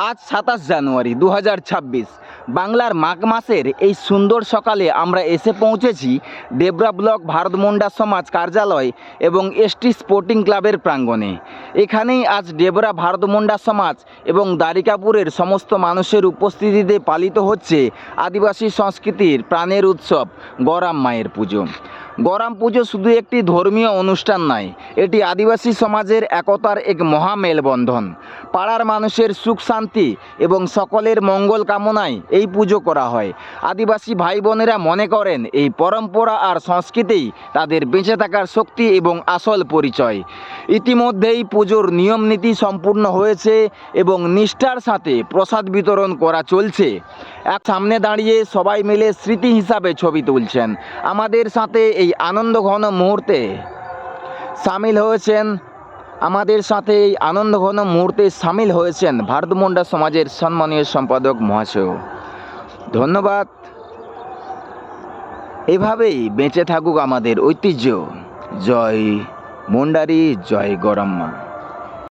আজ ২৭ জানুয়ারি ২০২৬ বাংলার মাঘ মাসের এই সুন্দর সকালে আমরা এসে পৌঁছেছি ডেবরা ব্লক ভারত মুন্ডা সমাজ কার্যালয় এবং এসটি স্পোর্টিং ক্লাবের প্রাঙ্গণে। এখানেই আজ ডেবরা ভারত মুন্ডা সমাজ এবং দ্বারিকাপুরের সমস্ত মানুষের উপস্থিতিতে পালিত হচ্ছে আদিবাসী সংস্কৃতির প্রাণের উৎসব গরাম মায়ের পুজো। গরাম পুজো শুধু একটি ধর্মীয় অনুষ্ঠান নয়, এটি আদিবাসী সমাজের একতার এক মহা মেলবন্ধন। পাড়ার মানুষের সুখ শান্তি এবং সকলের মঙ্গল কামনায় এই পুজো করা হয়। আদিবাসী ভাই বোনেরা মনে করেন এই পরম্পরা আর সংস্কৃতি তাদের বেঁচে থাকার শক্তি এবং আসল পরিচয়। ইতিমধ্যেই পুজোর নিয়ম নীতি সম্পূর্ণ হয়েছে এবং নিষ্ঠার সাথে প্রসাদ বিতরণ করা চলছে। এক সামনে দাঁড়িয়ে সবাই মিলে স্মৃতি হিসাবে ছবি তুলছেন। আমাদের সাথে এই আনন্দঘন মুহূর্তে সামিল হয়েছেন ভারত মুন্ডা সমাজের সম্মানীয় সম্পাদক মহাশয়। ধন্যবাদ। এভাবেই বেঁচে থাকুক আমাদের ঐতিহ্য। জয় মুন্ডারি, জয় গরাম্মা।